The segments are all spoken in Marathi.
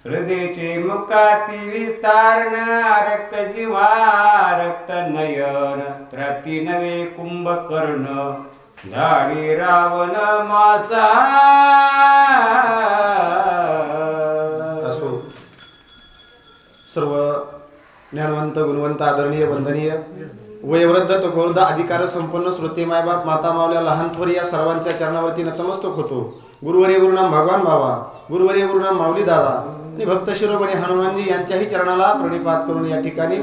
हृदयचे मुखाती विस्तारण रक्त जीवा रक्त नयन त्रपी नवे कुंभकर्ण धाडी रावण मासा. असो सर्व ज्ञानवंत गुणवंत आदरणीय वंदनीय वयोवृद्ध तो गौरद अधिकार संपन्न श्रोते मायबाप माता मावल्या लहान थोर या सर्वांच्या चरणावरती नतमस्तक होतो. गुरुवर्य गुरुनाम भगवान बाबा, गुरुवर्य गुरुनाम माऊली दादा आणि भक्त शिरोमणी हनुमानजी यांच्याही चरणाला प्रणिपात करून या ठिकाणी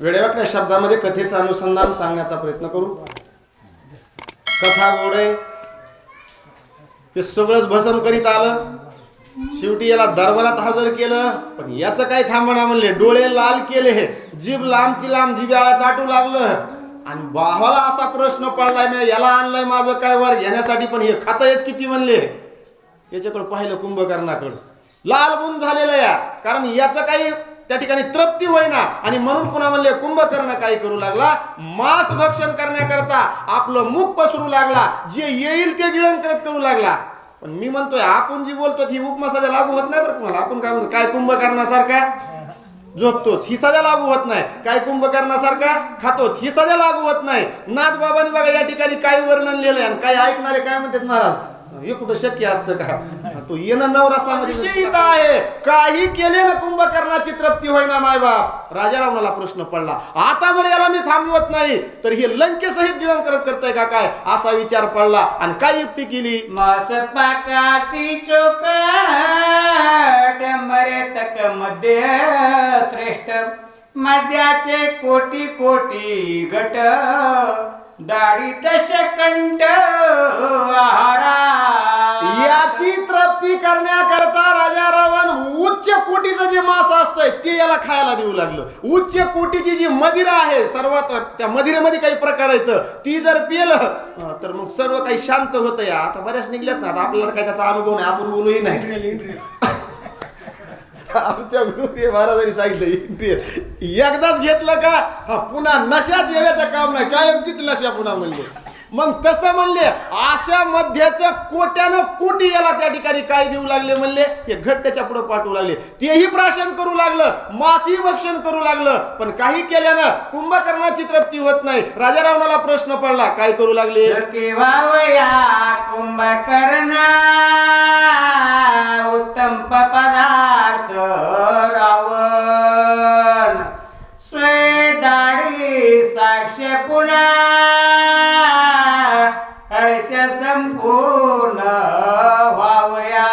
वेळेवाकड्या शब्दामध्ये कथेचं अनुसंधान सांगण्याचा प्रयत्न करू. कथा गोडे ते सगळंच भसम करीत आलं. शेवटी याला दरबारात हजर केलं, पण याचं काय थांबणा म्हणले. डोळे लाल केले, जीभ लांबची लांब जिभेळा चाटू लागलं आणि बाहाला असा प्रश्न पडलाय, मी याला आणलंय माझं काय वर घेण्यासाठी, पण हे खातंयच किती म्हणले. याच्याकडे पाहिलं कुंभकर्णाकडे, लाल बुंद झालेलं या, कारण याचं काही त्या ठिकाणी तृप्ती होईना आणि म्हणून पुन्हा म्हणले कुंभकर्ण काय करू लागला, मांस भक्षण करण्याकरता आपलं मुख पसरू लागला, जे येईल ते गिळण करत करू लागला. पण मी म्हणतोय आपण जी बोलतो ही उपमा सध्या लागू होत नाही बरं तुम्हाला. आपण काय म्हणतो, काय कुंभकर्णासारखा झोपतोच ही सध्या लागू होत नाही, काय कुंभकर्णासारखा खातोच ही सध्या लागू होत नाही. नाथ बाबांनी बघा या ठिकाणी काय वर्णन लिहिलंय आणि काय ऐकणारे काय म्हणतात महाराज, हे कुठं शक्य असतं का. तो येणं नवरसामध्ये विषयित आहे. काही केले ना कुंभकर्णाची तृप्ती होईना मायबाप. राजा रावणाला प्रश्न पडला, आता जर याला मी थांबवत नाही तर हे लंकेसहित गिळण करतय का काय, असा विचार पडला आणि काय युक्ती केली. मास पाकाती चोकट मरे तक मध्ये श्रेष्ठ मद्याचे कोटी कोटी गट दाढी दशकंठ आहारा. याची तृप्ती करण्याकरता राजा रावण उच्च कोटीचं जे मांस असतंय ते याला खायला देऊ लागलं. उच्च कोटीची जी मदिरा आहे, सर्वात त्या मदिरेमध्ये काही प्रकार आहेत, ती जर पिलं तर मग सर्व काही शांत होतं. या आता बऱ्याच निघल्यात ना, आता आपल्याला काही त्याचा अनुभव नाही, आपण बोलूही नाही. आमच्या गुरुजी महाराजांनी सांगितलं, एकदाच घेतलं का पुन्हा नशाच येण्याचं काम नाही, कायमचीच नशा पुन्हा म्हणले. मग तसं म्हणले अशा मध्याच्या कोट्यानं कोटी याला त्या ठिकाणी काय देऊ लागले म्हणले, हे घट त्याच्या पुढे पाठवू लागले. तेही प्राशन करू लागलं, मासही भक्षण करू लागलं, पण काही केल्यानं कुंभकर्णाची तृप्ती होत नाही. राजा रावणाला प्रश्न पडला, काय करू लागले. कुंभकर्ण उत्तम पदार्थ रावण स्वेदाडी साक्ष पुन्हा हर्ष संपूर्ण व्हावया.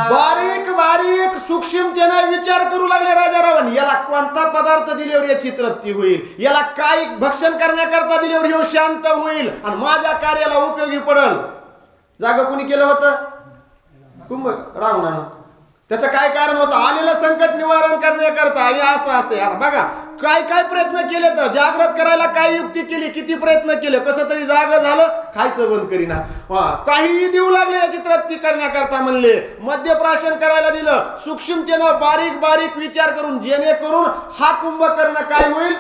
बारीक बारीक सूक्ष्मतेने विचार करू लागले राजा रावण, याला कोणता पदार्थ दिल्यावर याची तृप्ती होईल, याला काय भक्षण करण्याकरता दिल्यावर हे शांत होईल आणि माझ्या कार्याला उपयोगी पडल. जागा कुणी केलं होतं, रावणानं. त्याचं काय कारण होतं, आलेलं संकट निवारण करण्याकरता. हे असं असते. आता बघा काय काय प्रयत्न केले, तर जागृत करायला काय युक्ती केली, किती प्रयत्न केले, कसं तरी जाग झालं, खायचं बंद करीना. काहीही देऊ लागले याची तृप्ती करण्याकरता म्हणले. मद्यप्राशन करायला दिलं, सूक्ष्मतेनं बारीक बारीक विचार करून, जेणेकरून हा कुंभकर्ण काय होईल,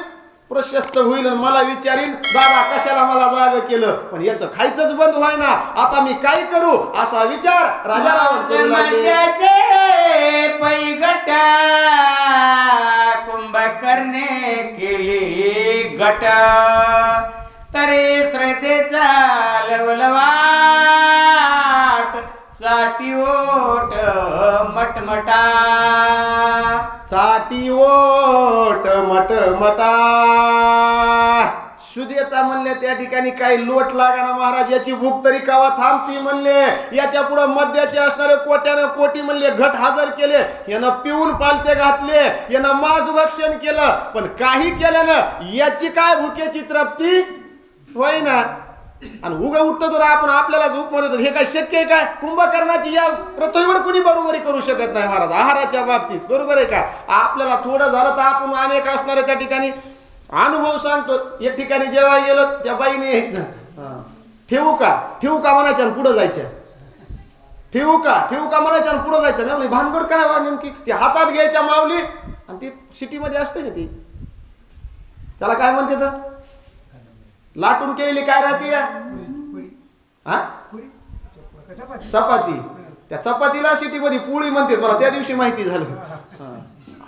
प्रशस्त होईल आणि मला विचारीन, दादा कशाला मला जाग केलं, पण याचं खायचंच बंद व्हायना, आता मी काय करू, असा विचार राजा रावण करू लागले. पैगट कुंभकर्णे केली गट तरी श्रद्धेचा लवलवाट साठी ओट मटमटा. साठी ओट मटमटा. सुदेचा म्हणले त्या ठिकाणी काही लोट लागाना महाराज, याची भूक तरी कावा थांबती म्हणले. याच्या पुढे मद्याचे असणारे कोट्यानं कोटी म्हणले घट हजर केले, यानं पिऊन पालते घातले, यानं मांस भक्षण केलं, पण काही केल्यानं याची काय भुकेची तृप्ती होईना. आणि उगा उठतो तर आपण आपल्याला झोप म्हणतो, हे काय शक्य आहे काय. कुंभकर्णाची या पृथ्वीवर कुणी बरोबरी करू शकत नाही महाराज आहाराच्या बाबतीत, बरोबर आहे का. आपल्याला थोडं झालं तर आपण अनेक असणारे त्या ठिकाणी अनुभव सांगतो. एक ठिकाणी जेव्हा गेलो त्या बाईने यायचं, ठेवू का म्हणायचं आणि पुढं जायचं, ठेवू का म्हणायचं आणि पुढं जायचं. मी म्हणले भानगड काय वा नेमकी. ती हातात घ्यायच्या माऊली आणि ती सिटीमध्ये असते ना, ती त्याला काय म्हणते तर लाटून केलेली काय राहते, चपाती. त्या चपातीला सिटीमध्ये पोळी म्हणते, मला त्या दिवशी माहिती झालं.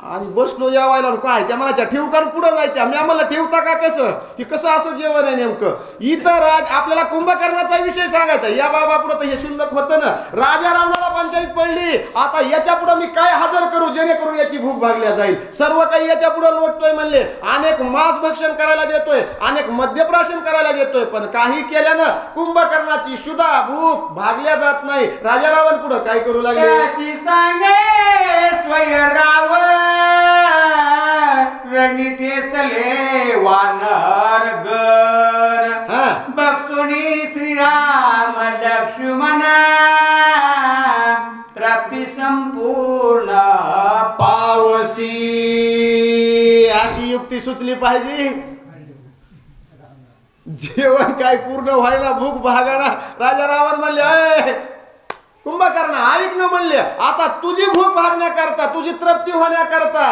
आणि बसलो जेवायला, काय त्या मनाच्या ठेवू का पुढं जायच्या, मी आम्हाला ठेवता का कसं, हे कसं असं जेवण आहे नेमकं. इथं आपल्याला कुंभकर्णाचा विषय सांगायचा, या बाबा पुढं तर हे शुल्लक होतं ना. राजा रावणाला पंचायत पडली, आता याच्या पुढं मी काय हजर करू जेणेकरून याची भूक भागल्या जाईल. सर्व काही याच्या पुढं लोटतोय म्हणले, अनेक मांस भक्षण करायला देतोय, अनेक मद्यप्राशन करायला देतोय, पण काही केल्यानं कुंभकर्णाची सुद्धा भूक भागल्या जात नाही. राजा रावण पुढं काय करू लागले, काशी सांगे स्वय रावण रणी ठेसले वानर गण. बघतोनी श्रीराम लक्ष्मणा प्राप्ती संपूर्ण पावसी. अशी युक्ती सुचली पाहिजे, जेवण काय पूर्ण व्हायला भूक भागाना. राजा रावण म्हणले, कुंभकर्ण ऐक न म्हणले, आता तुझी भूक भागण्याकरता, तुझी तृप्ती होण्याकरता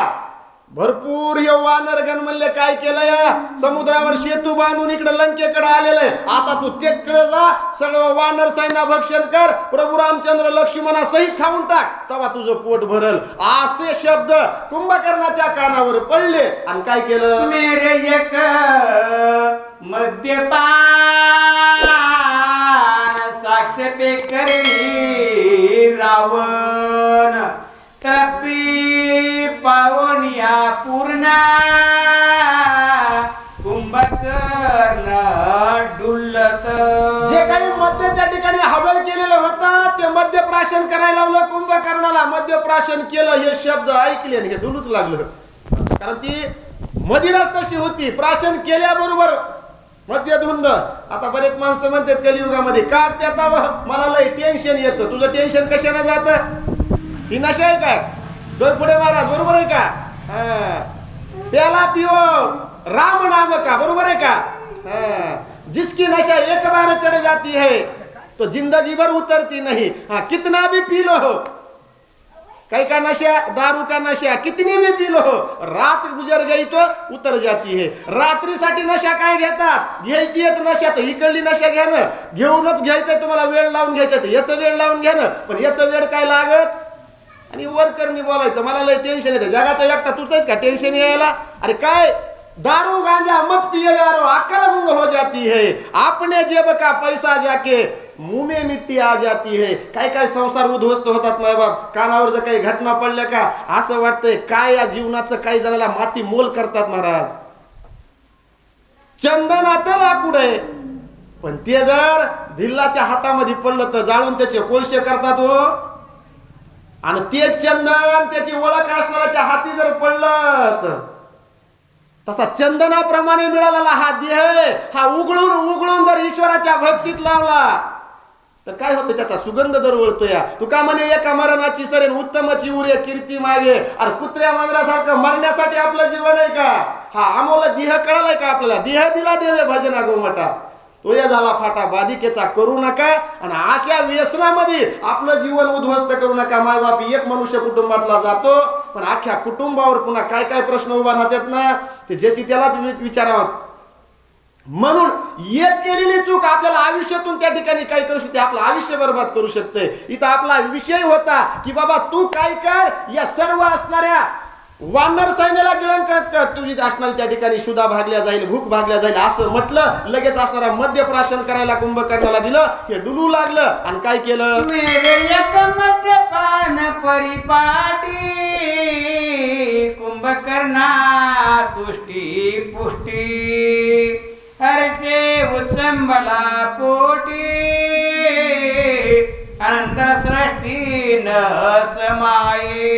भरपूर हे वानरगण म्हणले काय केलं, या समुद्रावर सेतू बांधून इकडे लंकेकडे आलेलं आहे. आता तू तिकडे जा, सगळं वानर सैन्य भक्षण कर, प्रभू रामचंद्र लक्ष्मणा सहित खाऊन टाक, तेव्हा तुझं पोट भरल. असे शब्द कुंभकर्णाच्या कानावर पडले आणि काय केलं, मेरे एक मद्यपान साक्ष पे करी रावण तृप्ती पावनिया पूर्ण कुंभकर्ण डुल्लत. जे काही मद्याच्या ठिकाणी हजर केलेलं होतं ते मद्यप्राशन करायला लावलं कुंभकर्णाला. मद्यप्राशन केलं हे शब्द ऐकले आणि हे डुलूच लागलं, कारण ती मदिराच तशी होती. प्राशन केल्याबरोबर मद्य धुंद. आता बरेच माणसं म्हणतात कलियुगामध्ये, का पेतावं, मला लय टेन्शन येतं. तुझं टेन्शन कशाने जातं, ही नशा आहे काय, दोन पुढे महाराज बरोबर आहे का, प्याला पिओ राम नाम का, बरोबर आहे का. जिसकी नशा एक बार चढ़ जाती है तो जिंदगी भर उतरती नहीं. कितना भी पी लो हो, कई का नशा, दारू का नशा कितनी भी पी लो हो, रात गुजर गई तो उतर जाती है. रात्रीसाठी नशा काय घेतात, घ्यायची याच नशा, तर इकडली नशा घ्यानं, घेऊनच घ्यायचंय तुम्हाला, वेळ लावून घ्यायचं, याचं वेळ लावून घ्यानं, पण याचं वेळ काय लागत. आणि वरकरनी बोलायचं, मला लय टेन्शन येतं, जगाचा एकटा तूच आहेस का टेन्शन यायला. अरे काय, दारू गांजा मत पिए यारो, अक्कल गुंग हो जाती है, आपने जेब का पैसा जाके मुंह में मिट्टी आ जाती है. काय काय संसार उद्ध्वस्त होतात माय बाप. कानावर जर काही घटना पडल्या का असं वाटतंय काय या जीवनाचं काही जणाला माती मोल करतात महाराज. चंदनाचं लाकूड आहे, पण ते जर भिल्लाच्या हातामध्ये पडलं तर जाळून त्याचे कोळशे करतात हो. आणि ते चंदन त्याची ओळख असणाऱ्याच्या हाती जर पडलं तर तसा चंदनाप्रमाणे मिळालेला हा देह, हा उघळून उघळून जर ईश्वराच्या भक्तीत लावला तर काय होतं, त्याचा सुगंध दरवळतो. या तुका म्हणे, एका मरणाची सरेन उत्तमची उरे कीर्ती मागे. अरे कुत्र्या मांजरासारखं मरण्यासाठी आपलं जीवन आहे का, हा अमोल देह कळालाय का आपल्याला. देह दिला देवे भजना गोमटा, तो या झाला फाटा, बाधिकेचा करू नका. आणि अशा व्यसनामध्ये आपलं जीवन उद्ध्वस्त करू नका. मायबाप एक मनुष्य कुटुंबातला जातो, पण अख्ख्या कुटुंबावर पुन्हा काय काय प्रश्न उभा राहतात ना, ते ज्याची त्यालाच विचारावं. म्हणून एक केलेली चूक आपल्याला आयुष्यातून त्या ठिकाणी काय करू शकते, आपलं आयुष्य बर्बाद करू शकते. इथं आपला विषय होता की बाबा तू काय कर, या सर्व असणाऱ्या वानर सैन्याला गिळण करत कर, तुझी असणारी त्या ठिकाणी शुद्धा भागल्या जाईल, भूक भागल्या जाईल असं म्हटलं. लगेच असणारा मद्यप्राशन करायला कुंभकर्णाला दिलं, हे डुलू लागलं आणि काय केलं, मेरे एक मद्यपान परिपाटी कुंभकर्णा तुष्टी पुष्टी हर्षे उच्चंबला पोटी अनंतर सृष्टी न समाये.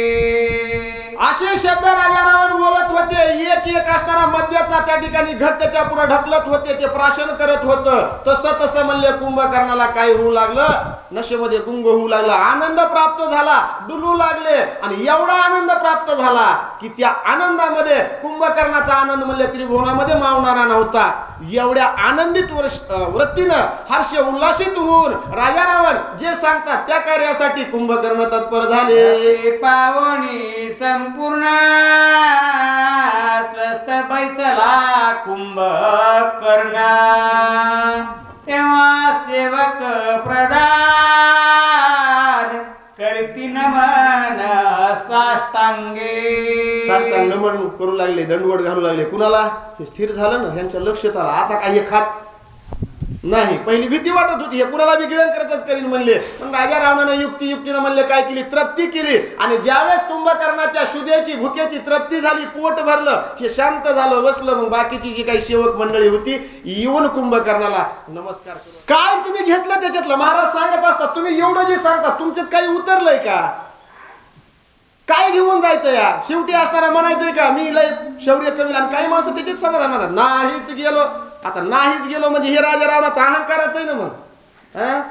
असे शब्द राजा रावण बोलत होते. एक एक असणारा मद्याचा त्या ठिकाणी घट त्याच्या पुढे ढकलत होते, ते प्राशन करत होतं. तसं तसं म्हणले कुंभकर्णाला काय होऊ लागलं, नशेमध्ये गुंग होऊ लागला, आनंद प्राप्त झाला, डुलू लागले. आणि एवढा आनंद प्राप्त झाला की त्या आनंदामध्ये कुंभकर्णाचा आनंद म्हणले त्रिभुवनामध्ये मावणारा नव्हता. एवढ्या आनंदित वृत्तीनं हर्ष उल्लासित होऊन राजा रावण जे सांगतात त्या कार्यासाठी कुंभकर्ण तत्पर झाले. पावनी संपूर्ण स्वस्थ बैसला कुंभकर्ण तेव्हा सेवक प्रधान करती नमन साष्टांगे. साष्टांग नमन करू लागले, दंडवट घालू लागले. कुणाला? हे स्थिर झालं ना, ह्यांच्या लक्षात आलं आता काही हे खात नाही. पहिली भीती वाटत होती, हे कुणाला बिघडण करतच करीन म्हणले. पण राजा रावणाने युक्तीनं म्हणले, काय केली? तृप्ती केली. आणि ज्यावेळेस कुंभकर्णाच्या शुद्याची भुकेची तृप्ती झाली, पोट भरलं, हे शांत झालं, बसलं. मग बाकीची जी काही सेवक मंडळी होती येऊन कुंभकर्णाला नमस्कार करू. काय तुम्ही घेतलं त्याच्यातलं? महाराज सांगत असतात, तुम्ही एवढं जे सांगता तुमच्यात काही उतरलंय का? काय घेऊन जायचं या? शेवटी असणारा म्हणायचंय का मी लय शौर्य कमी? आणि काही माणसं त्याच्यात समाधान म्हणतात, नाहीच गेलो. आता नाहीच गेलो म्हणजे हे राजा रावणाचा अहंकारच आहे ना. मग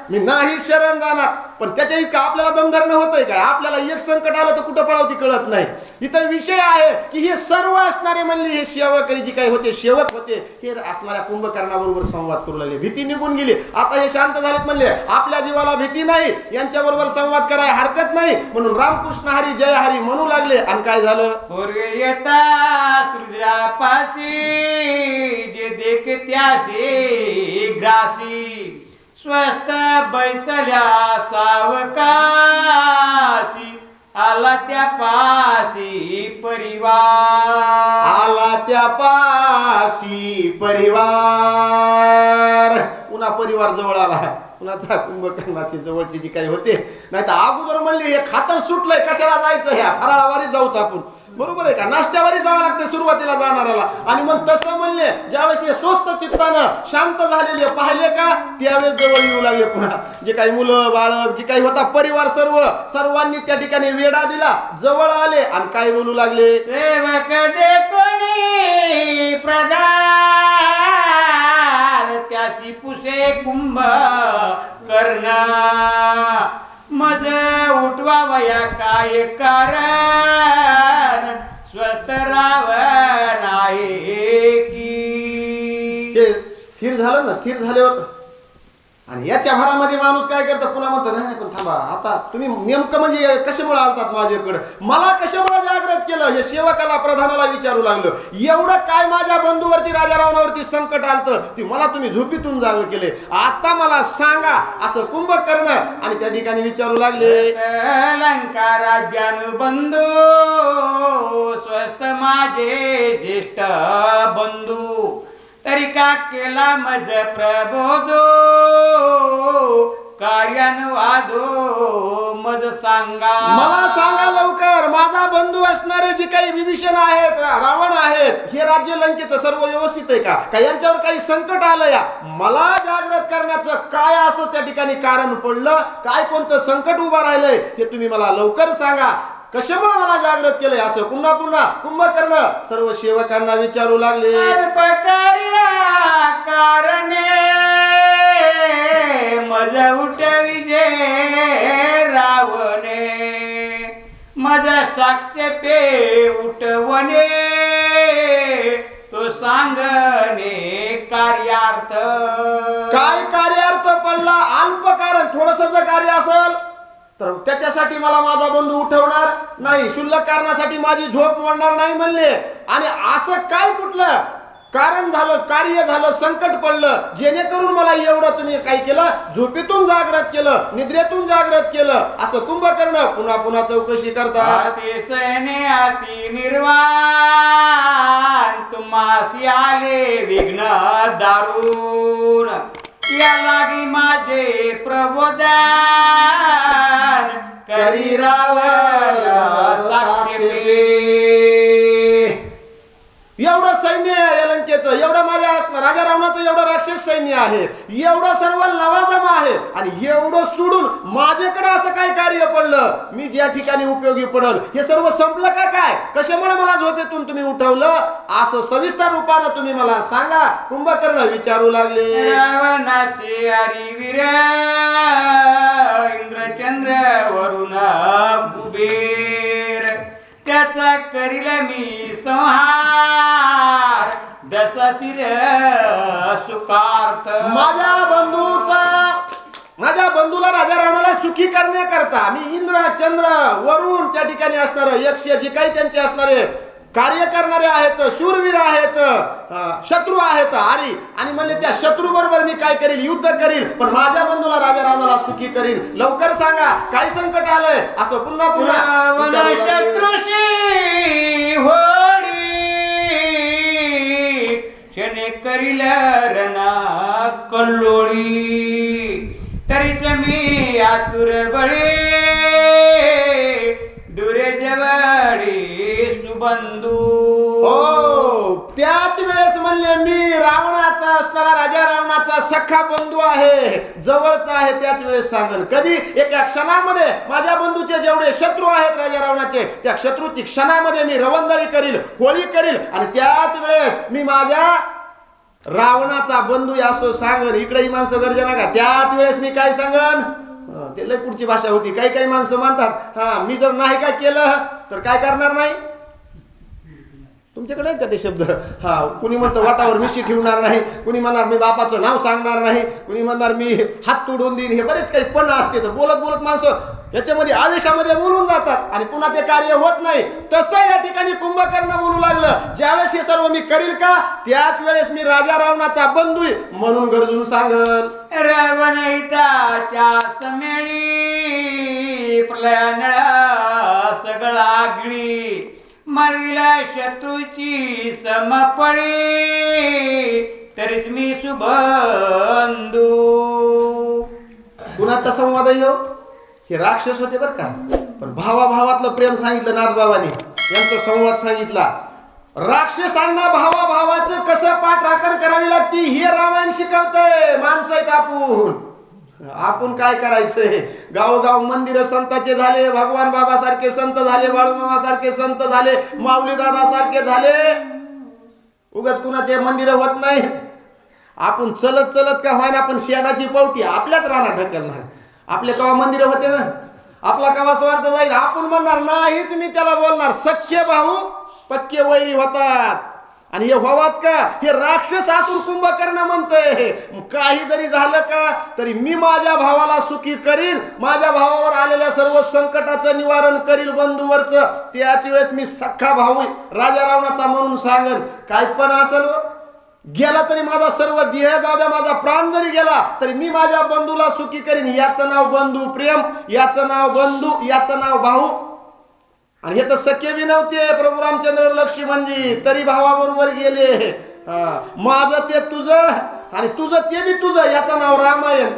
मी नाही शरण जाणार, पण त्याच्या इतकं आपल्याला दमधरणं होतंय काय? आपल्याला एक संकट आलं तर कुठं पळावती कळत नाही. इथं विषय आहे की हे सर्व असणारे म्हणले, हे सेवकरी जी काही होते, सेवक होते, हे असणाऱ्या कुंभकर्णाबरोबर संवाद करू लागले. भीती निघून गेली. आता हे शांत झालेत म्हणले, आपल्या जीवाला भीती नाही, यांच्याबरोबर संवाद करायला हरकत नाही. म्हणून रामकृष्ण हरी जय हरी म्हणू लागले. आणि काय झालं? पूर्वे येता रुद्रापाशी जे देख त्याशी ग्रासी, स्वस्त बैसल्या सावकाशी, आला त्या पासी परिवार. आला त्या पासी परिवार. पुन्हा परिवार जवळ आला. पुन्हा कुंभकर्णाची जवळची जी काही होते, नाही तर अगोदर म्हणले हे खातच सुटलंय, कशाला जायचं? ह्या फराळावारी जाऊत आपण, बरोबर आहे का? नाश्त्यावारी जावं लागतं सुरुवातीला जाणाऱ्याला. आणि मग तसं म्हणले, ज्यावेळेस हे स्वस्त चित्तानं शांत झालेले पाहिले का, त्यावेळेस जवळ येऊ लागले. पुन्हा जे काही मुलं बाळक जे काही होता परिवार, सर्वांनी त्या ठिकाणी वेढा दिला, जवळ आले. आणि काय बोलू लागले? सेवक दे कोणी प्रधान, त्याची पुसे कुंभ कर्ण, मज उठवावया काय कारण, स्वस्त रावण आहे की. हे स्थिर झालं ना. स्थिर झाल्यावर आणि याच्या भरामध्ये माणूस काय करतो? पुन्हा म्हणतो, नाही पण थांबा, आता तुम्ही नेमकं म्हणजे कशामुळे आलतात माझ्याकडे? मला कशामुळे जागृत केलं? हे सेवकाला प्रधानाला विचारू लागलं. एवढं काय माझ्या बंधूवरती राजा रावणावरती संकट आलतं, ती मला तुम्ही झोपीतून जागं केले, आता मला सांगा. असं कुंभकर्ण आणि त्या ठिकाणी विचारू लागले. लंका राज्यानुबंधू, स्वस्त माझे ज्येष्ठ बंधू, तरी का केला मज प्रबोधो, कार्यानुवादो मज सांगा. मला सांगा लवकर, माझा बंधू असणारे जे काही विभीषण आहेत, रावण आहेत, हे राज्य लंकेचं सर्व व्यवस्थित आहे का? यांच्यावर काही संकट आलं या? मला जागृत करण्याचं काय असं त्या ठिकाणी कारण पडलं? काय कोणतं संकट उभं राहिलंय हे तुम्ही मला लवकर सांगा. कशामुळे मला जागृत केलंय? असं पुन्हा पुन्हा कुंभकर्ण सर्व सेवकांना विचारू लागले. कारणे मज उठविजे रावणे, मज साक्ष पे उठवणे, तो सांगणे कार्यार्थ. काय कार्यार्थ पडला? अल्प कारण. थोडस जर कार्य असेल तर त्याच्यासाठी मला माझा बंधू उठवणार नाही, क्षुल्लक कारणासाठी माझी झोप मोडणार नाही म्हणले. आणि असं काय कुठलं कारण झालं, कार्य झालं, संकट पडलं, जेणेकरून मला एवढं तुम्ही काय केलं? झोपेतून जागृत केलं, निद्रेतून जागृत केलं. असं कुंभकर्ण पुन्हा पुन्हा चौकशी करतात. सैने अति निर्वाण, तुम्हासी आले विघ्न दारुण, या लागी माझे प्रबोधन, करी रावण साक्षी. एवढं सैन्य आहे या लंकेचं, एवढं माझ्या राजा रावणाचं एवढं राक्षस सैन्य आहे, एवढं सर्व लवाजमा आहे, आणि एवढं सोडून माझ्याकडे असं काय कार्य पडलं मी ज्या ठिकाणी उपयोगी पडल? हे सर्व संपलं का काय? कशामुळे मला झोपेतून तुम्ही उठवलं? असं सविस्तर रूपानं तुम्ही मला सांगा. कुंभकर्ण विचारू लागले. रावणाचे हरिवीर इंद्रचंद्र वरुण कुबेर, त्याचा करील मी संहार, दसा शिर सुखार्थ. माझ्या बंधूला राजा रावणाला सुखी करण्याकरता मी इंद्र चंद्र वरुण त्या ठिकाणी असणार यक्ष जे काही त्यांचे असणारे कार्य करणारे आहेत, शूरवीर आहेत, शत्रू आहेत आरी, आणि म्हणले त्या शत्रू बरोबर मी काय करील, युद्ध करील, पण माझ्या बंधूला राजा रावणाला सुखी करील. लवकर सांगा काय संकट आलंय, असं पुन्हा पुन्हा रावण विचारू लागले. शत्रुशी होडी क्षणे करील रणा कल्लोळी, तरीच मी आतुर बळे दुरे जवळे सुबंधू. हो, त्याच वेळेस म्हणले मी रावणाचा असणारा राजा रावणाचा सखा बंधू आहे, जवळचा आहे. त्याच वेळेस सांगन कधी, एका क्षणामध्ये माझ्या बंधूचे जेवढे शत्रू आहेत राजा रावणाचे, त्या शत्रूची क्षणामध्ये मी रवंदळी करील, होळी करील, आणि त्याच वेळेस मी माझ्या रावणाचा बंधू असं सांगन. इकडे ही माणसं गर्जना का, त्याच वेळेस मी काय सांगन, ते लय पुढची भाषा होती. काही काही माणसं म्हणतात हा मी जर नाही काय केलं तर काय करणार नाही. तुमच्याकडे आहेत का ते शब्द? हा, कुणी म्हणतं वाटावर मिशी ठेवणार नाही, कुणी म्हणणार मी बापाचं नाव सांगणार नाही, कुणी म्हणणार मी हात तोडून देईन. हे बरेच काही पण असते. तर बोलत बोलत माणसं याच्यामध्ये आवेशामध्ये बोलून जातात आणि पुन्हा ते कार्य होत नाही. तसं या ठिकाणी कुंभकर्ण बोलू लागलं, ज्यावेळेस हे सर्व मी करील का, त्याच वेळेस मी राजा रावणाचा बंधू म्हणून गरजून सांगल. रावण हिताच्या समेळी प्रलयानळा सगळा आगळी, मारिला शत्रूची समपळी, तरीच मी सुबंधू. कुणाचा संवाद आहे हो? हे राक्षस होते बरं का, पण भावाभावातलं प्रेम सांगितलं नाथबाबांनी, यांचा संवाद सांगितला. राक्षसांना भावाभावाचं कसं पाठराखण करावी लागती हे रामायण शिकवतंय. माणसं आहेत आपण काय करायचंय? गावोगाव मंदिर संतांचे झाले, भगवान बाबा सारखे संत झाले, बाळूमामा सारखे संत झाले, माऊली दादा सारखे झाले. उगाच कुणाचे मंदिर होत नाही. आपण चलत चलत का व्हायना, आपण शेणाची पावटी आपल्याच रानात ढकलणार. आपले कवा मंदिर होते ना, आपला कवा स्वार्थ जाईल. आपण म्हणणार नाहीच, मी त्याला बोलणार. सख्य भाऊ पक्के वैरी होतात. आणि हे व्हावात का, हे राक्षस आतूर कुंभकर्ण म्हणतोय. काही जरी झालं का तरी मी माझ्या भावाला सुखी करीन, माझ्या भावावर आलेल्या सर्व संकटाचं निवारण करील बंधूवरचं. त्याच वेळेस मी सख्खा भाऊ राजा रावणाचा म्हणून सांगन. काय पण असेल गेला तरी माझा सर्व देह जाऊ द्या, माझा प्राण जरी गेला तरी मी माझ्या बंधूला सुखी करीन. याचं नाव बंधू प्रेम, याचं नाव बंधू, याचं नाव भाऊ. आणि हे तर सख्य बी नव्हते प्रभू रामचंद्र लक्ष्मणजी, तरी भावाबरोबर गेले. माझं ते तुझं आणि तुझं ते बी तुझं, याचं नाव रामायण.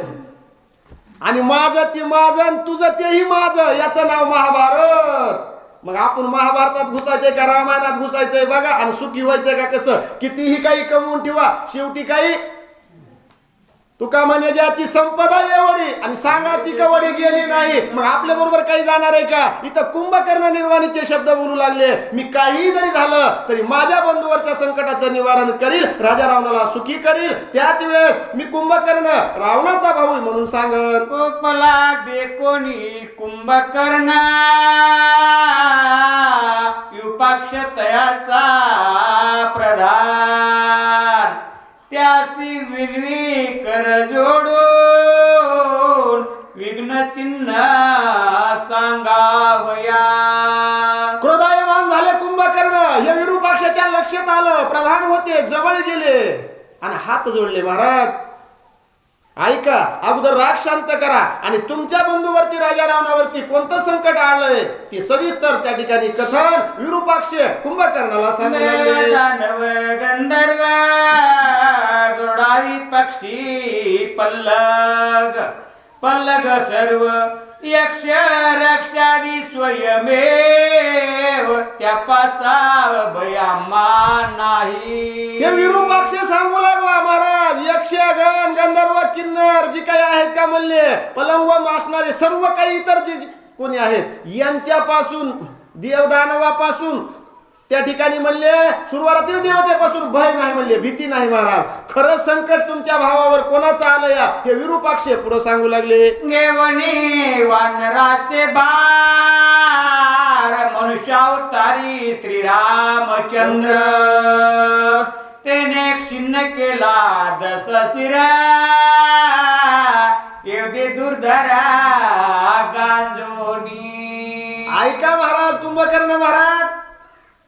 आणि माझं ते माझं आणि तुझं तेही माझं, याचं नाव महाभारत. मग आपण महाभारतात घुसायचंय का रामायणात घुसायचंय बघा, आणि सुखी व्हायचंय का कसं. कितीही काही कमवून ठेवा, शेवटी काही तुका म्हणे ज्याची संपदा एवढी आणि सांगा ती कवडी गेली नाही. मग आपल्या बरोबर काही जाणार आहे का? इथं कुंभकर्ण निर्वाणीचे शब्द बोलू लागले. मी काही जरी झालं तरी माझ्या बंधूवरच्या संकटाचं निवारण करील, राजा रावणाला सुखी करील. त्याच वेळेस मी कुंभकर्ण रावणाचा भाऊ म्हणून सांगन. कोपला दे कोणी कुंभकर्ण, युपाक्ष तयाचा प्रधान, त्यासी विनवी कर जोडून विघ्न चिन्ह सांगावया. क्रोधायमान झाले कुंभकर्ण. हे विरूपाक्षाच्या लक्षात आलं, प्रधान होते, जवळ गेले आणि हात जोडले. महाराज ऐका, अगोदर राग शांत करा आणि तुमच्या बंधूवरती राजा रावणावरती कोणतं संकट आलंय ते सविस्तर त्या ठिकाणी कथन विरूपाक्ष कुंभकर्णाला सांगू लागले. दानव गंधर्व गरुडादी पक्षी पल्लग पल्लग सर्व यक्ष रक्षादी स्वयमेव, त्या पासाव भयामा नाही. हे विरूपाक्ष सांगू लागला. महाराज यक्ष गण गंधर्व किन्नर जी काही आहेत का म्हणले, पलंग मासणारे सर्व काही इतर जे कोणी आहेत यांच्यापासून, देवदानवापासून त्या ठिकाणी म्हणले सुरुवातीला देवतेपासून भय नाही म्हणले, भीती नाही. महाराज खरं संकट तुमच्या भावावर कोणाचं आलं या हे विरूपाक्ष पुढे सांगू लागले. घेवणी वानराचे बार मनुष्यावतारी श्रीरामचंद्र, त्याने क्षिन्न केला दस शिरा, एवढे दुर्धरा गांजोनी. ऐका महाराज कुंभकर्ण महाराज,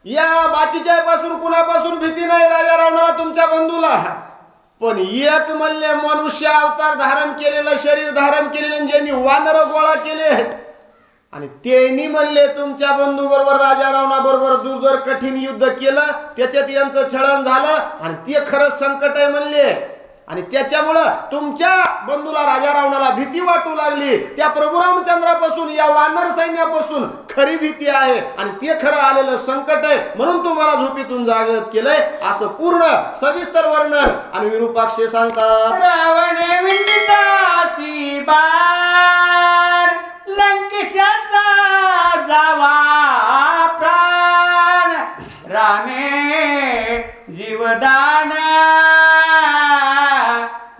या बाकीच्या पासून कुणापासून भीती नाही राजा रावणाला तुमच्या बंधूला. पण एक म्हणले मनुष्य अवतार धारण केलेलं, शरीर धारण केलेलं, ज्यांनी वानर गोळा केले आणि त्यांनी म्हणले तुमच्या बंधू बरोबर राजा रावणा बरोबर दूरदूर कठीण युद्ध केलं, त्याच्यात यांचं छळण झालं आणि ते खरं संकट आहे म्हणले. आणि त्याच्यामुळं तुमच्या बंधूला राजा रावणाला भीती वाटू लागली. त्या प्रभू रामचंद्रापासून, या वानर सैन्यापासून खरी भीती आहे आणि ते खरं आलेलं संकट आहे, म्हणून तुम्हाला झोपेतून जागृत केलंय. असं पूर्ण सविस्तर वर्णन आणि विरूपाक्षे सांगतात. रावणे विंदिताची बार लंकेशाचा जावा प्राण रामे जीवदान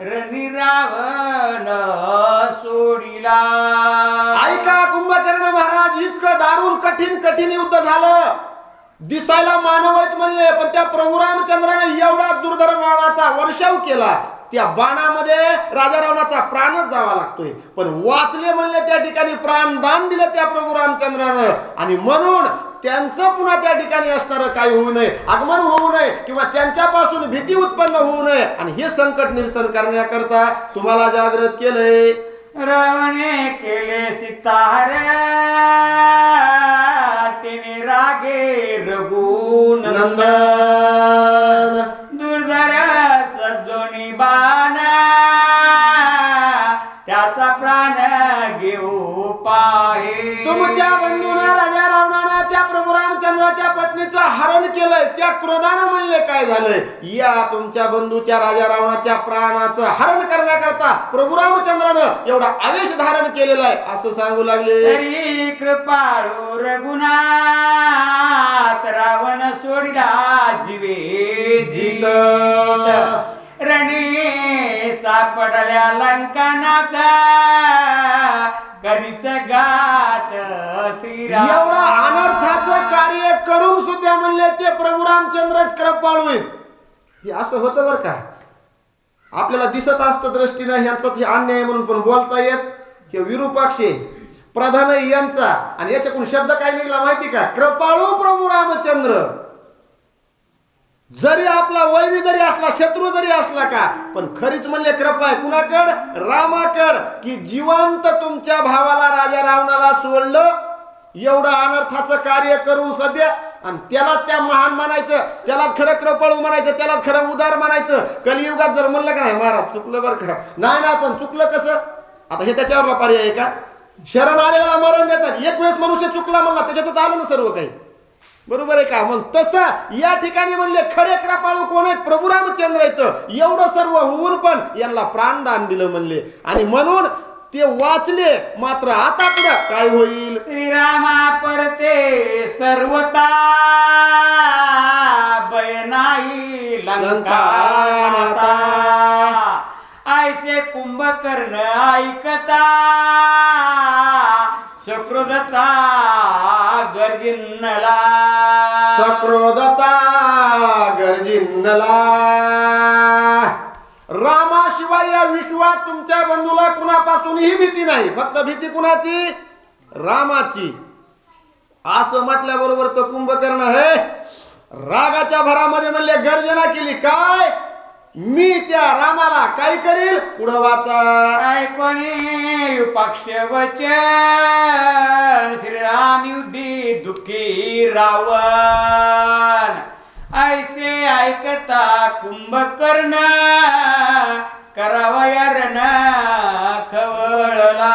रणी रावण सोडिला. ऐका कुंभकर्ण महाराज, इतकं दारुण कठीण युद्ध झालं. दिसायला मानव आहेत म्हणले, पण त्या प्रभू रामचंद्राने एवढा दुर्धर बाणाचा वर्षाव केला, त्या बाणामध्ये राजा रावणाचा प्राणच जावा लागतोय. पण वाचले म्हणले, त्या ठिकाणी प्राणदान दिलं त्या प्रभू रामचंद्रानं. आणि म्हणून त्यांचं पुन्हा त्या ठिकाणी असणारं काही होऊ नये, आगमन होऊ नये किंवा त्यांच्यापासून भीती उत्पन्न होऊ नये, आणि हे संकट निरसन करण्याकरता तुम्हाला जागृत केलंय. रावणे केले सितार तिने रागे रघुनंदन दुर्धर सज्जोनी बाण त्याचा प्राण घेऊ पाहे. तुमच्या बंधूनं राजा रावणानं त्या प्रभू रामचंद्राच्या पत्नीचं हरण केलंय. त्या क्रोधानं म्हणले काय झालंय, या तुमच्या बंधूच्या राजा रावणाच्या प्राणाचं हरण करण्याकरता प्रभू रामचंद्रानं एवढा आवेश धारण केलेला आहे असं सांगू लागले. तरी कृपाळू रघुनाथ रावण सोडिला जीवे जीत रणे सापडल्या लंकानाथ कधीच गात श्रीराम. एवढा अनर्थाचं कार्य करून सुद्धा म्हणले ते प्रभू रामचंद्रच कृपाळू आहेत. हे असं होतं बरं का. आपल्याला दिसत असतं दृष्टीनं ह्यांचाच हे अन्याय म्हणून, पण बोलता येत हे विरूपाक्षे प्रधान यांचा. आणि याच्याकडून शब्द काय निघला माहिती का, कृपाळू प्रभू रामचंद्र. जरी आपला वैरी जरी असला, शत्रू जरी असला का, पण खरीच म्हणले कृपा आहे कुणाकड, रामाकड, की जिवंत तुमच्या भावाला राजा रावणाला सोडलं, एवढं अनर्थाचं कार्य करून सध्या, आणि त्याला त्या महान म्हणायचं, त्यालाच खरं कृपाळू म्हणायचं, त्यालाच खरं उदार म्हणायचं. कलियुगात जर म्हणलं का नाही महाराज चुकलं बरं का, नाही ना, पण चुकलं कसं, आता हे त्याच्यावरला पर्याय आहे का. शरण आलेला मरण देतात. एक वेळेस मनुष्य चुकला म्हणला त्याच्यातच आलं ना सर्व काही, बरोबर आहे का. मग तसं या ठिकाणी म्हणले खरे कृपाळू कोण आहेत, प्रभू रामचंद्र आहेत. एवढं सर्व होऊन पण यांना प्राणदान दिलं म्हणले, आणि म्हणून ते वाचले. मात्र आता पुढे काय होईल, श्रीरामा परते सर्वता भय नाही लंकानाथा. ऐसे कुंभकर्ण ऐकता सकृदता गर्जिन्नला. सक्रोधता गर्जिन्नला. रामाशिवाय या विश्वात तुमच्या बंधूला कुणापासूनही भीती नाही, फक्त भीती कुणाची, रामाची. असं म्हटल्याबरोबर तो कुंभकर्ण आहे रागाच्या भरामध्ये म्हणले गर्जना केली, काय मी त्या रामाला काय करील, पुढं वाचा. ऐकोनी पक्ष वचन श्रीराम युद्धी दुःखी रावण. ऐसे ऐकता कुंभकर्ण करावया रण खवळला.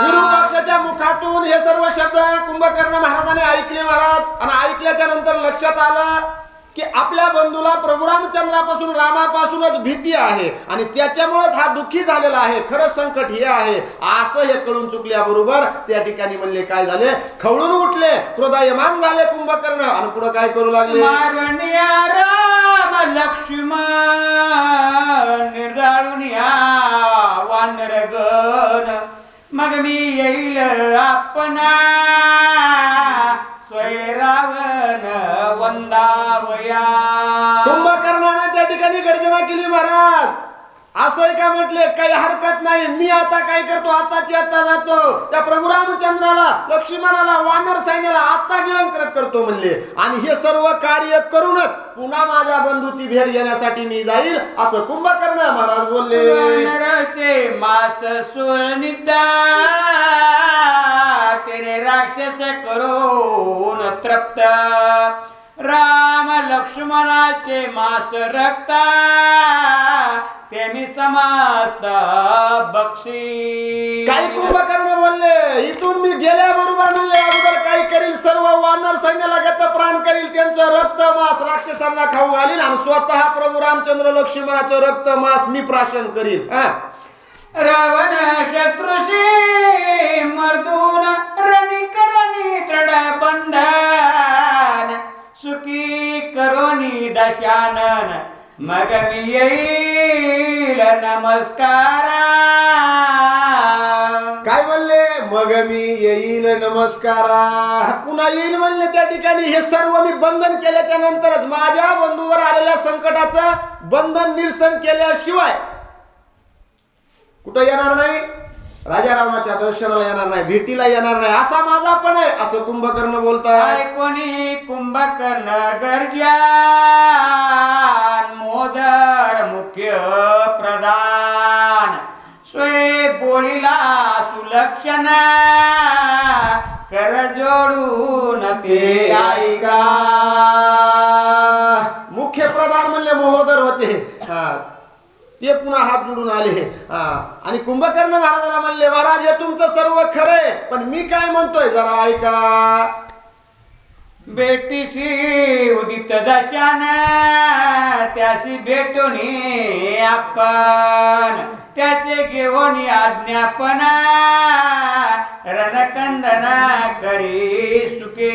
विरूपाक्षाच्या मुखातून हे सर्व शब्द कुंभकर्ण महाराजाने ऐकले महाराज. आणि ऐकल्याच्या नंतर लक्षात आलं की आपल्या बंधूला प्रभू रामचंद्रापासून, रामापासूनच भीती आहे, आणि त्याच्यामुळेच हा दुःखी झालेला आहे. खरं संकट हे आहे असं हे कळून चुकल्याबरोबर त्या ठिकाणी म्हणले काय झाले, खवळून उठले, क्रोधायमान झाले कुंभकर्ण, आणि पुढे काय करू लागले, मारण्या राम लक्ष्मण निर्जाळून या वानरगण. मग मी येईल आपणा स्वयरावण वंदावया. कुंभकर्णाने त्या ठिकाणी गर्जना केली महाराज. असं आहे का म्हटले, काही हरकत नाही, मी आता काय करतो, आताची आता जातो त्या प्रभू रामचंद्राला, लक्ष्मणाला, वानर सैन्याला आता गिळंकृत करतो म्हणले, आणि हे सर्व कार्य करूनच पुन्हा माझ्या बंधूची भेट घेण्यासाठी मी जाईल असं कुंभकर्ण महाराज बोलले. वानराचे मास सोनिदा तेने राक्षस करून तृप्त, राम लक्ष्मणाचे मास रक्ता ते मी समस्त बक्षी. काही कुंभकर्ण बोलले, इथून मी गेल्याबरोबर म्हणले अगोदर काय करील, सर्व वानर सैन्याला गत प्राण करील, त्यांचं रक्त मांस राक्षसांना खाऊ घालील, आणि स्वतः प्रभू रामचंद्र लक्ष्मणाचं रक्त मांस मी प्राशन करील. रावण शत्रुषी मर्दून रणी तड बंधन, सुखी करोनी दशानन मग मी येईल नमस्कारा. काय म्हणले, मग मी येईल नमस्कारा, पुन्हा येईल म्हणले त्या ठिकाणी. हे सर्व मी बंधन केल्याच्या नंतरच, माझ्या बंधूवर आलेल्या संकटाचं बंधन निरसन केल्याशिवाय कुठं येणार नाही, राजा रावणाच्या दर्शनाला येणार नाही, भेटीला येणार नाही, असा माझा पण आहे असं कुंभकर्ण बोलताय. कोणी कुंभकर्ण गर्जान मोदर मुख्य प्रधान, स्वय बोलिला सुलक्षण कर जोडून ते ऐका. मुख्य प्रधान म्हणले महोदर होते, ते पुन्हा हात जोडून आले, आणि कुंभकर्ण महाराजाला म्हणले, महाराज हे तुमचं सर्व खरंय, पण मी काय म्हणतोय जरा ऐका. बेटीशी उदित दशान त्याशी भेटून आपण, त्याचे घेऊन आज्ञापना रणकंदना करी सुखे.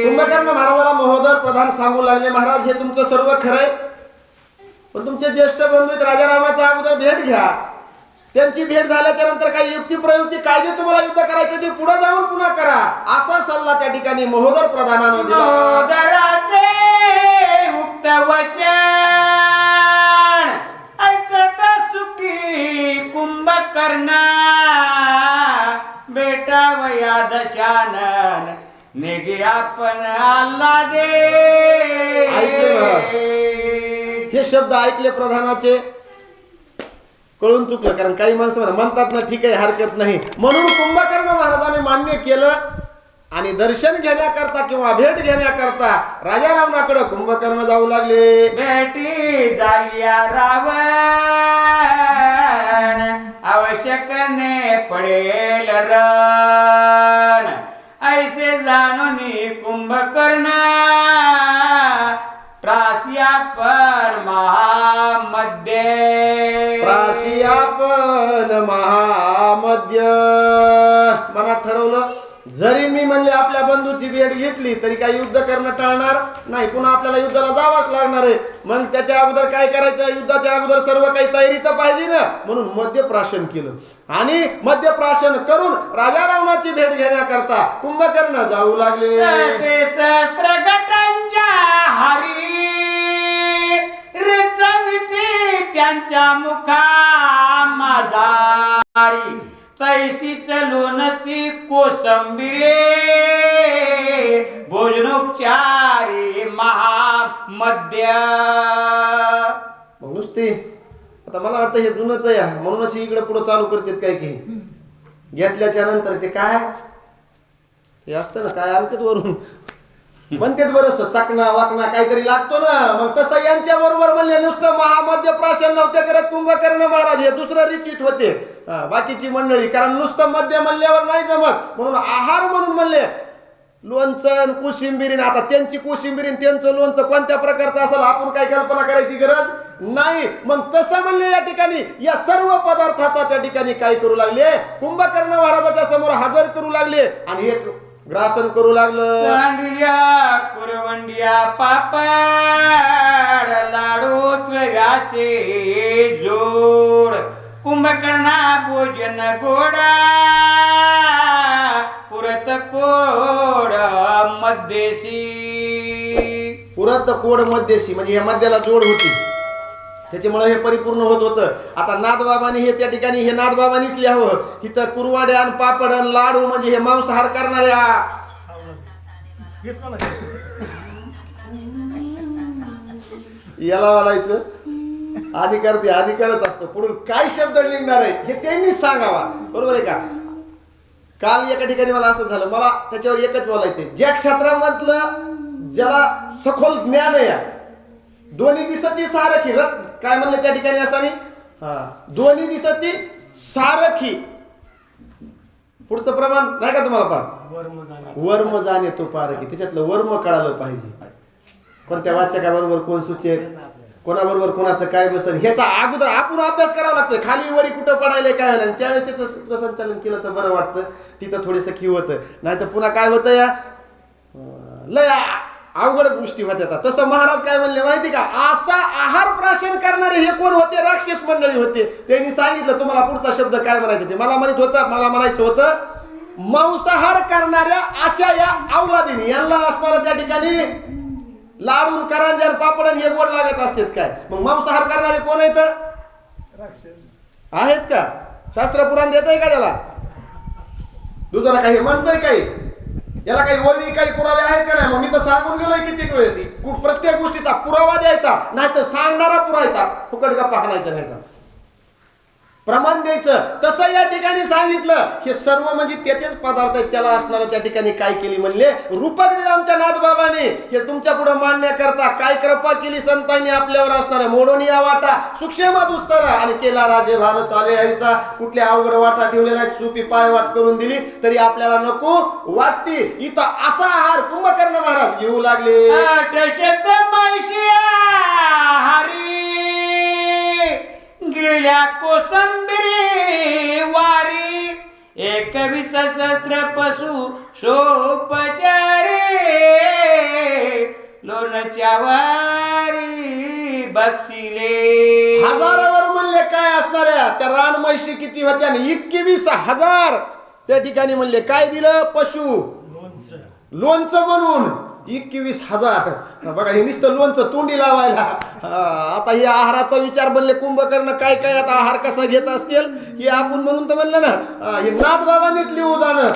कुंभकर्ण महाराजाला महोदर प्रधान सांगू लागले, महाराज हे तुमचं सर्व खरंय, पण तुमचे ज्येष्ठ बंधू आहेत राजा रावणाचा अगोदर भेट घ्या, त्यांची भेट झाल्याच्या नंतर काही युक्ती प्रयुक्ती काय जे तुम्हाला युद्ध करायचे ते पुढे जाऊन पुन्हा करा, असा सल्ला त्या ठिकाणी महोदर प्रधानानं दिला. महोदराचे उक्त वचन ऐकत सुखी कुंभकर्ण, बेटावया दशानन नेगे आपण आल्हादे. हे शब्द ऐकले प्रधानाचे, कळून चुकलं, कारण काही माणसं म्हणतात ना ठीक आहे हरकत नाही, म्हणून कुंभकर्ण महाराजाने मान्य केलं, आणि दर्शन घेण्याकरता किंवा भेट घेण्याकरता राजा रावणाकडे कुंभकर्ण जाऊ लागले. भेटी झालिया रावण आवश्यकने पडेल रण, ऐसे जाणून कुंभकर्ण त्रास्यापन महामध्य. प्राशियापन महामध्य मनात ठरवलं, जरी मी म्हणले आपल्या बंधूची भेट घेतली तरी काही युद्ध करणं टाळणार नाही, पुन्हा आपल्याला युद्धाला जावंच लागणार आहे. मग त्याच्या अगोदर काय करायचं, युद्धाच्या अगोदर सर्व काही तयारी तर पाहिजे ना, म्हणून मद्यप्राशन केलं, आणि मद्यप्राशन करून राजा रावणाची भेट घेण्याकरता कुंभकर्ण जाऊ लागले. सहस्त्र गटांच्या हरी रचविते त्यांच्या मुखा माझारी, तैसी चलूनची कोसंबिरे भोजनोपचारी महामध्य. नुसते आता मला वाटतं हे जुनच आहे, म्हणूनच इकडे पुढे चालू करतात काय की घेतल्याच्या नंतर ते काय हे असतं ना, काय आणतात वरून म्हणतात बरस चाकणा वाकणा काहीतरी लागतो ना, मग तसं यांच्या बरोबर म्हणले नुसतं महामध्य प्राशन नव्हते करत कुंभकर्ण महाराज, हे दुसरं रीतीत होते बाकीची मंडळी, कारण नुसतं मध्य म्हणल्यावर नाही जमत, म्हणून आहार म्हणून म्हणले लोणचं कोशिंबिरीन. आता त्यांची कोशिंबिरीन त्यांचं लोणचं कोणत्या प्रकारचं असेल आपण काय कल्पना करायची गरज नाही, मग तसं म्हणले या ठिकाणी या सर्व पदार्थाचा त्या ठिकाणी काय करू लागले, कुंभकर्ण महाराजाच्या समोर हजर करू लागले, आणि एक ग्रासन करू लागलं. लांडल्या कुरवंडिया पापड लाडू त्वगाचे जोड, कुंभकर्णा भोजन गोडा पुरत कोड मध्येशी. पुरत कोड मध्येशी म्हणजे या मध्याला जोड होती, त्याच्यामुळे हे परिपूर्ण होत होतं. आता नाथबाबांनी हे त्या ठिकाणी हे नाथबाबांनीच लिहावं. इथं कुरवाड्या आणि पापड आणि लाडू म्हणजे हे मांसाहार करणाऱ्या याला म्हणायचं अधिकार ते अधिकारच असतो. पुढून काय शब्द निघणार आहे हे त्यांनीच सांगावा. बरोबर आहे का? काल एका ठिकाणी मला असं झालं, मला त्याच्यावर एकच बोलायचंय. ज्या क्षेत्रामधलं ज्याला सखोल ज्ञान आहे, दोन्ही दिसती सारखी रथ काय म्हणले त्या ठिकाणी असताना, दोन्ही दिसती सारखी. पुढचं प्रमाण नाही का तुम्हाला? पण वर्म जाणे तो पारखी. त्याच्यातलं वर्म कळालं पाहिजे. कोणत्या वाचकाबरोबर कोण सुचेल, कोणाबरोबर कोणाचं काय बसेल, ह्याचा अगोदर आपण अभ्यास करावा लागतोय. खाली वरी कुठं पडायला काय होणार, त्यावेळेस त्याचं सूत्रसंचालन केलं तर बरं वाटतं. तिथं थोडंसं होतं. नाही तर पुन्हा काय होतं, या लय अवघड गोष्टी होत्या. तसं महाराज काय म्हणले माहिती का? असा आहार प्राशन करणारे हे कोण होते? राक्षस मंडळी होते. त्यांनी सांगितलं तुम्हाला पुढचा शब्द काय म्हणायचं ते. मला म्हणायचं होतं मांसाहार करणाऱ्या अशा या अवलादीने यांना असणारं त्या ठिकाणी लाडून करंजन पापडन हे गोड लागत असतात काय? मग मांसाहार करणारे कोण आहेत? राक्षस आहेत का? शास्त्र पुराण देत आहे का त्याला? दुसरा काही म्हणतंय काही? याला काही ओवी काही पुरावे आहेत का नाही? मग मी तर सांगून गेलोय कित्येक वेळेस, प्रत्येक गोष्टीचा पुरावा द्यायचा, नाही तर सांगणारा पुरायचा, फुकट गप्पा हाणायचा नाही तर प्रमाण द्यायचं. तसं या ठिकाणी सांगितलं. हे सर्व म्हणजे त्याचेच पदार्थ आहेत. त्याला असणारं त्या ठिकाणी काय केली म्हणले? रूपक दिलं आमच्या नाथबाबांनी. हे तुमच्या पुढे मांडण्याकरता काय कृपा केली संतांनी आपल्यावर असणारं. मोडोनिया वाटा सूक्ष्म दुस्तर आणि केला राजे भार चाले ऐसा. कुठल्या अवघड वाटा ठेवलेला आहेत, सोपी पाय वाट करून दिली तरी आपल्याला नको वाटती. इथं असा आहार कुंभकर्ण महाराज घेऊ लागले. गेल्या कोसंबिरी वारी 21 सहस्त्र पशु सोपचारे लोणच्या वारी बक्षिले. हजारावर म्हणले काय असणाऱ्या त्या रानमैशी किती होत्या? 21,000 त्या ठिकाणी म्हणले. काय दिलं? पशु लोणचं म्हणून 21,000. बघा हे नुसतं लोणचं तोंडी लावायला. आता हे आहाराचा विचार बनले कुंभकर्ण. काय काय आता आहार कसा घेत असतील हे आपण म्हणून तर म्हणलं ना, हे नाथबाबांनीच लिहू जाणं.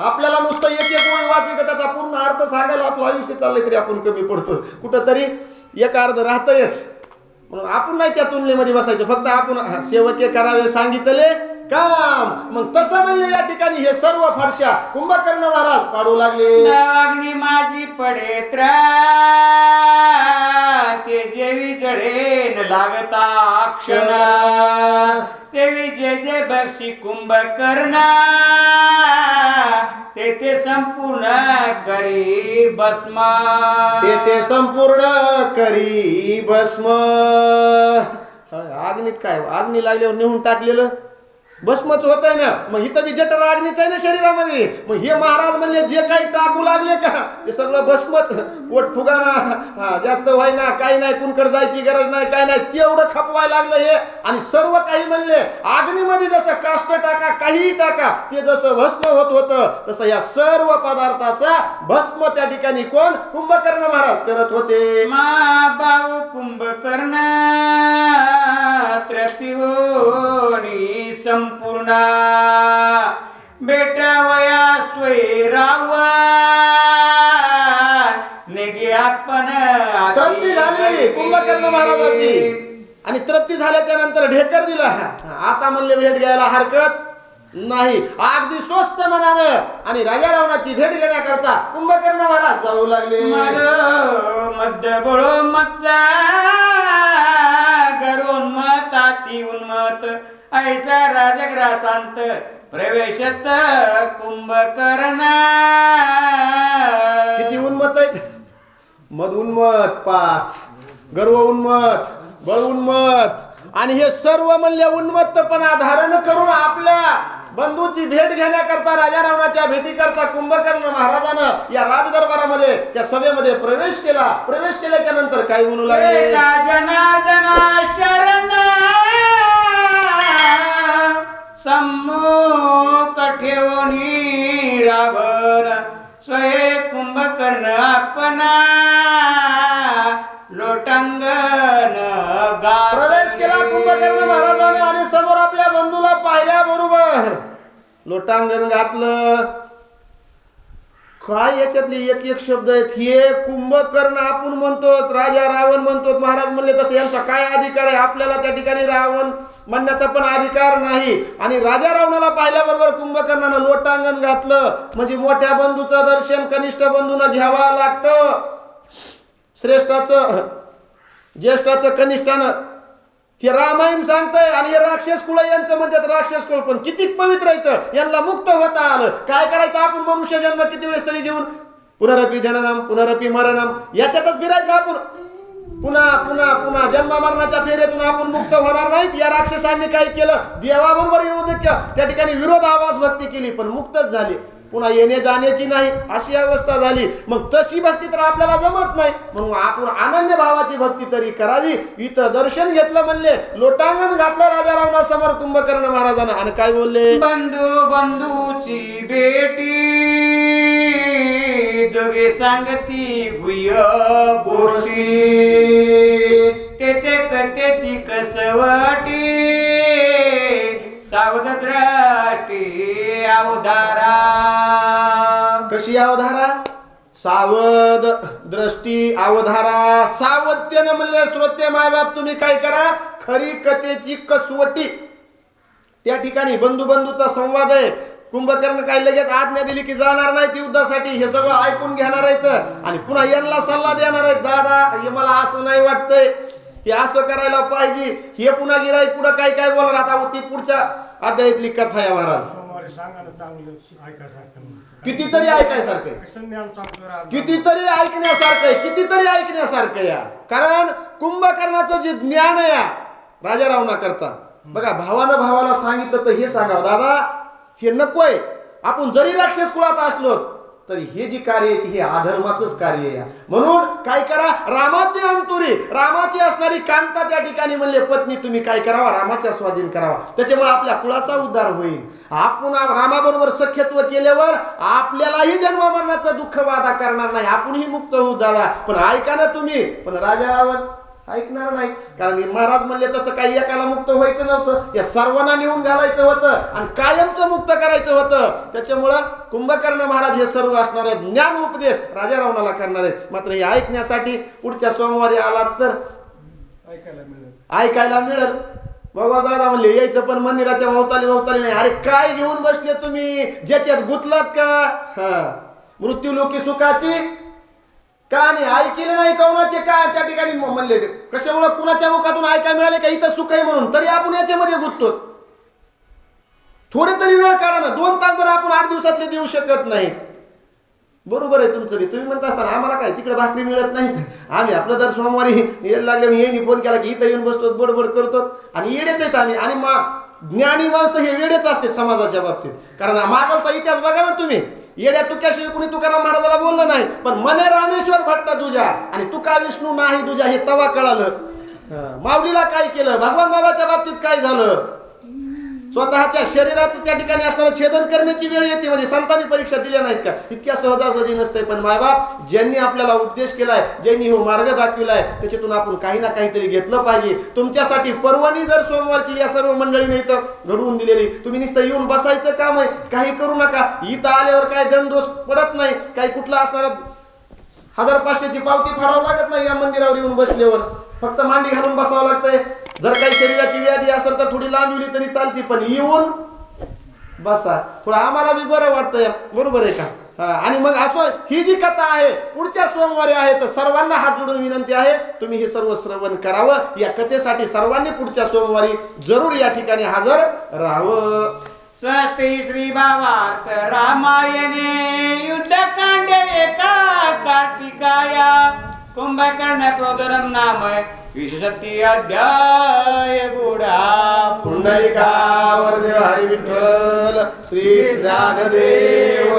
आपल्याला नुसतं एक ओळी वाचली तर त्याचा पूर्ण अर्थ सांगायला आपलं आयुष्य चाललंय तरी आपण कमी पडतो. कुठंतरी एक अर्ध राहतयच. म्हणून आपण नाही त्या तुलनेमध्ये बसायचं. फक्त आपण सेवके करावे सांगितले काम. मग तसं म्हणले या ठिकाणी हे सर्व फरशा कुंभकर्ण महाराज पाडू लागले. अग्नी माझी पडे त्रा ते जेवी जळे न लागता क्षण तेवी जे जे बक्षी कुंभकर्ण ते संपूर्ण करी भस्म. ते संपूर्ण करी भस्म. अग्नीत काय? अग्नी लागल्यावर नेऊन टाकलेलं भस्मच होत आहे ना. मग इथं बी जठर अग्नीच आहे ना शरीरामध्ये. मग हे महाराज म्हणले जे काही टाकू लागले का ते सगळं भस्मच. पोट फुगाना जास्त व्हायना, काही नाही, कुणकडे जायची गरज नाही, काय नाही, तेवढं खपवायला लागलं हे. आणि सर्व काही म्हणले अग्नीमध्ये जसं काष्ट टाका काही टाका ते जसं भस्म होत होतं तसं या सर्व पदार्थाचा भस्म त्या ठिकाणी कोण? कुंभकर्ण महाराज करत होते. मा बाऊ कुंभकर्ण त्रपिवोनी संपूर्ण बेटा वया स्वैराव निगे आपण तृप्ती झाली कुंभकर्ण महाराजाची. आणि तृप्ती झाल्याच्या नंतर ढेकर दिला. आता म्हणले भेट घ्यायला हरकत नाही. अगदी स्वस्त मनानं आणि राजा रावणाची भेट घेण्याकरता कुंभकर्ण महाराज जाऊ लागले. मध्य बळो मत गरोन्मत अति उन्मत ऐसा राजग्रासांत प्रवेशत कुंभकर्ण. किती उन्मत आहेत? मद उन्मत 5, गर्व उन्मत, बळ उन्मत आणि हे सर्व म्हणले उन्मत्तपणा धारण करून आपल्या बंधूची भेट घेण्याकरता राजा रावणाच्या भेटी करता कुंभकर्ण महाराजानं या राजदरबारामध्ये त्या सभेमध्ये प्रवेश केला. प्रवेश केल्याच्या नंतर काय बोलू लागले? जनार्दना शरण सम्मुख ठेवणी रावण स्वये कुंभकर्ण आपणा लोटांगण गा. प्रवेश लोटांगण घातलं. काय याच्यातले एक एक शब्द आहेत. हे कुंभकर्ण आपण म्हणतो, राजा रावण म्हणतो. महाराज म्हणले तसं यांचा काय अधिकार आहे? आपल्याला त्या ठिकाणी रावण म्हणण्याचा पण अधिकार नाही. आणि राजा रावणाला पाहिल्याबरोबर कुंभकर्णानं लोटांगण घातलं. म्हणजे मोठ्या बंधूचं दर्शन कनिष्ठ बंधूनं घ्यावं लागतं. श्रेष्ठाचं ज्येष्ठाचं कनिष्ठानं, हे रामायण सांगतंय. आणि हे राक्षस कुळ यांचं म्हणतात राक्षस कुळ, पण किती पवित्र येतं. यांना मुक्त होता आलं. काय करायचं आपण? मनुष्य जन्म किती वेळेस तरी घेऊन पुनरपी जननम पुनरपी मरणम याच्यातच फिरायचं आपण. पुन्हा पुन्हा पुन्हा जन्म मरणाच्या फेऱ्यातून आपण मुक्त होणार नाहीत. या राक्षसांनी काय केलं? देवाबरोबर येऊ दे त्या ठिकाणी विरोधाभास भक्ती केली, पण मुक्तच झाली. पुन्हा येणे जाण्याची नाही अशी अवस्था झाली. मग तशी भक्ती तर आपल्याला जमत नाही, म्हणून आपण अनन्य भावाची भक्ती तरी करावी. इथं दर्शन घेतलं म्हणले, लोटांगण घातलं राजा रावणासमोर कुंभकर्ण महाराजांना. आणि काय बोलले? बंधू बंधूची भेटी दोघे सांगती गुह्य गोष्टी, तेथे करतेची कसवटी सावध दृष्टी अवधारा. कशी अवधारा? सावध दृष्टी अवधारा. सावधतेनं म्हणले श्रोते मायबाप तुम्ही काय करा? खरी कथेची कसवटी. त्या ठिकाणी बंधू बंधूचा संवाद आहे. कुंभकर्ण काय लगेच आज्ञा दिली की जाणार नाहीत युद्धासाठी. हे सगळं ऐकून घेणार आहेत आणि पुन्हा यांना सल्ला देणार आहेत. दादा हे मला असं नाही वाटतंय, हे असं करायला पाहिजे. हे पुन्हा गिराईक पुढं काय काय बोलणार. आता ती पुढच्या अध्यायातली कथा आहे महाराज. कितीतरी ऐकायसारखं, कितीतरी ऐकण्यासारखं, कितीतरी ऐकण्यासारखं या. कारण कुंभकर्णाचं जे ज्ञान आहे राजा रावणा करता, बघा भावानं भावाला सांगितलं तर हे सांगावं दादा हे नकोय. आपण जरी राक्षस कुळात असलो तरी हे जे कार्य आहे हे अधर्माचंच कार्य आहे. म्हणून काय करा? रामाची अंतुरी, रामाची असणारी कांता त्या ठिकाणी म्हणले पत्नी तुम्ही काय करावा? रामाच्या स्वाधीन करावा. त्याच्यामुळे आपल्या कुळाचा उद्धार होईल. आपण रामाबरोबर सख्यत्व केल्यावर आपल्यालाही जन्म मरणाचं दुःख बाधा करणार नाही. आपणही मुक्त होऊ दादा. पण ऐका ना तुम्ही. पण राजा रावण ऐकणार नाही. कारण महाराज म्हणले तसं काही एकाला मुक्त व्हायचं नव्हतं, या सर्वांना नेऊन घालायचं होतं आणि कायमचं मुक्त करायचं होतं. त्याच्यामुळं कुंभकर्ण महाराज हे सर्व असणार आहेत. ज्ञान उपदेश राजा रावणाला करणार आहेत. मात्र हे ऐकण्यासाठी पुढच्या सोमवारी आलात तर ऐकायला मिळेल. बाबा दादा म्हणले यायचं पण मंदिराच्या भोवताली भोवताली नाही. अरे काय घेऊन बसले तुम्ही? ज्याच्यात गुंतलात का? मृत्यू लोकी सुखाची का नाही ऐकले नाही कौनाचे काय त्या ठिकाणी म्हणले. कशामुळे कुणाच्या मुखातून ऐकायला मिळाले का इथं सुख आहे म्हणून तरी आपण याच्यामध्ये गुंततो. थोडे तरी वेळ काढा ना. 2 तास जर आपण 8 दिवसातले देऊ शकत नाही. बरोबर आहे तुमचं बी. तुम्ही म्हणता असताना आम्हाला काय तिकडे भाकरी मिळत नाही, आम्ही आपलं दर सोमवारी येड लागल्याने येईनी फोन केला की इथं येऊन बसतो बडबड करतो आणि येडेच आहेत आम्ही. आणि ज्ञानी माणसं हे वेडेच असते समाजाच्या बाबतीत. कारण मागलचा इतिहास बघा ना तुम्ही. येड्या तुक्याशिवाय कुणी तुकाराम महाराजाला बोललं नाही. पण मने रामेश्वर भट्ट तुझ्या आणि तुका विष्णू नाही तुझ्या हे तवा कळालं. माऊलीला काय केलं? भगवान बाबाच्या बाबतीत काय झालं? स्वतःच्या शरीरात त्या ठिकाणी असणारं छेदन करण्याची वेळ येते. म्हणजे संतांनी परीक्षा दिल्या नाहीत का? इतक्या सहजासहजी नसते. पण मायबाप ज्यांनी आपल्याला उपदेश केलाय, ज्यांनी हो मार्ग दाखविलाय, त्याच्यातून आपण काही ना काहीतरी घेतलं पाहिजे. तुमच्यासाठी पर्वणी दर सोमवारची या सर्व मंडळीने इथं घडवून दिलेली. तुम्ही नुसतं येऊन बसायचं काम आहे, काही करू नका. इथं आल्यावर काय दंडदोष पडत नाही. काही कुठला असणारा 1500ची पावती फाडावं लागत नाही. या मंदिरावर येऊन बसल्यावर फक्त मांडी घालून बसावं लागतंय. जर काही शरीराची व्याधी असेल तर थोडी लांबवली तरी चालती, पण येऊन बसा. थोडं आम्हाला बी बरं वाटतंय. बरोबर आहे का? आणि मग असो ही जी कथा आहे पुढच्या सोमवारी आहे, तर सर्वांना हात जोडून विनंती आहे तुम्ही हे सर्व श्रवण करावं. या कथेसाठी सर्वांनी पुढच्या सोमवारी जरूर या ठिकाणी हजर राहावं. स्वस्ति श्री भावार्थ रामायणे युद्धकांडे एका कार्तिकाया कुंभकर्ण प्रोदरम नाम 27 अध्याय गुढा. पुंडलिका वरदेव हरी विठ्ठल श्री ज्ञानदेव